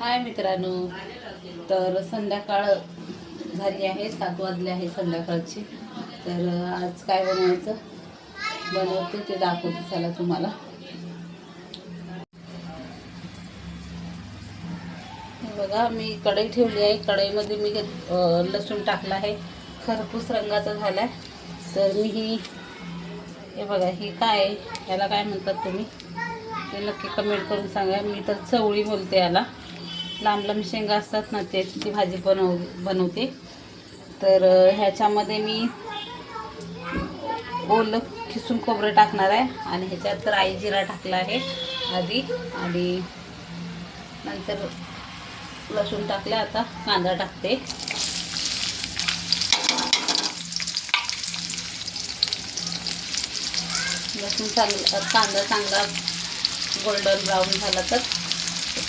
हाय मित्रांनो, तर संध्याकाळ झाली आहे, 7 वाजले आहे संध्याकाळची. तर आज काय बनवते ते दाखवते चला तुम्हाला. बघा, मी कढई ठेवली आहे. कढईमध्ये मी लसूण टाकला आहे, खरपूस रंगाचा झाला आहे. तर मी हे बघा, ही काय आहे, याला काय म्हणतात तुम्ही ते नक्की कमेंट करून सांगा. मी तर चवळी बोलते याला. लांब लांब शेंगा असतात ना, त्याची भाजी बनवते. तर ह्याच्यामध्ये मी ओलं खिसून खोबरं टाकणार आहे आणि ह्याच्यात राई जिरा टाकला आहे आधी, आणि नंतर लसूण टाकले. आता कांदा टाकते. कांदा चांगला गोल्डन ब्राऊन झाला तर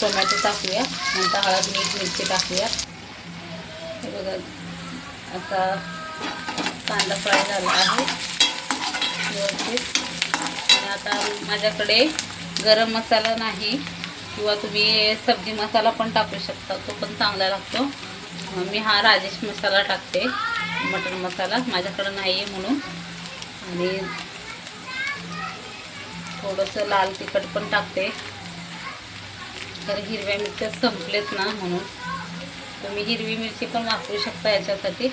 टोमॅटो टाकूया, नंतर हळद मीठ मिरची टाकूया. हे बघा, आता कांदा फ्राय झाला आहे व्यवस्थित. आणि आता माझ्याकडे गरम मसाला नाही, किंवा तुम्ही सब्जी मसाला पण टाकू शकता, तो पण चांगला लागतो. मी हा राजेश मसाला टाकते, मटन मसाला माझ्याकडं नाही आहे म्हणून. आणि थोडंसं लाल तिखट पण टाकते, तर हिरव्या मिरच्या संपलेत ना, म्हणून तुम्ही हिरवी मिरची पण वापरू शकता याच्यासाठी.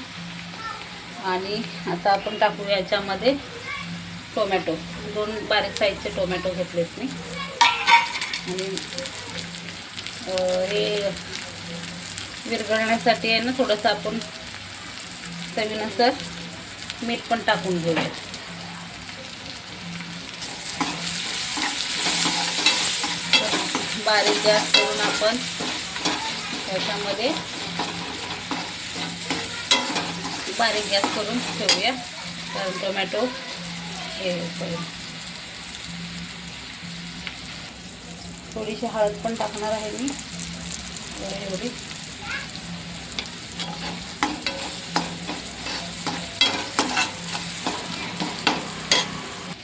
आणि आता आपण टाकू याच्यामध्ये टोमॅटो. 2 बारीक साईजचे टोमॅटो घेतलेत मी. आणि हे विरघळण्यासाठी आहे ना, थोडंसं आपण चवीनुसार मीठ पण टाकून घेऊया. बारीक गॅस करून आपण त्याच्यामध्ये बारीक गॅस करून ठेवूया, कारण टोमॅटो हे करून. थोडीशी हळद पण टाकणार आहे मी, एवढी.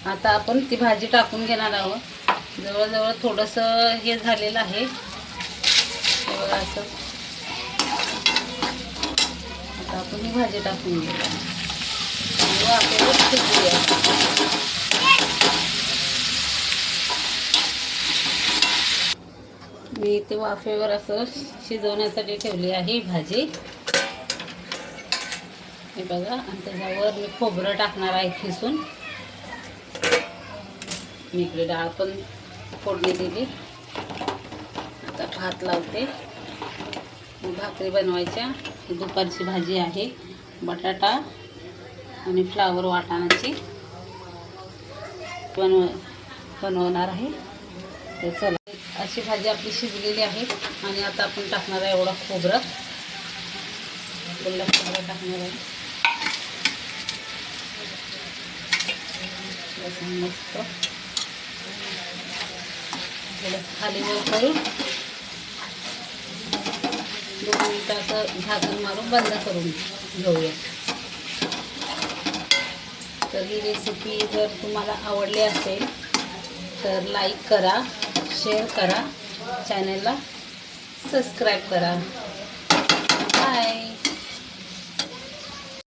आता आपण ती भाजी टाकून घेणार आहोत. जवळजवळ थोडंसं हे झालेलं आहे असं. आता आपण ही भाजी टाकून घेऊया आणि वाफेवर शिजवूया. मी इथे वाफेवर असं शिजवण्यासाठी ठेवली आहे भाजी. हे बघा, आणि त्याच्यावर मी खोबरं टाकणार आहे खिसून. मी इकडे डाळ पण फोडणी दिली. आता भात लावते, भाकरी बनवायच्या. दुपारची भाजी आहे, बटाटा आणि फ्लावर वाटाण्याची बनवणार आहे. तर चला, अशी भाजी आपली शिजलेली आहे. आणि आता आपण टाकणार आहे एवढा खोबरं, ओलं खोबरं टाकणार आहे. मस्त खाली वर करून 2 मिनिटाचं झाकण मारून बंद करून घेऊया. तर ही रेसिपी जर तुम्हाला आवडली असेल तर लाईक करा, शेअर करा, चॅनलला सबस्क्राईब करा. बाय.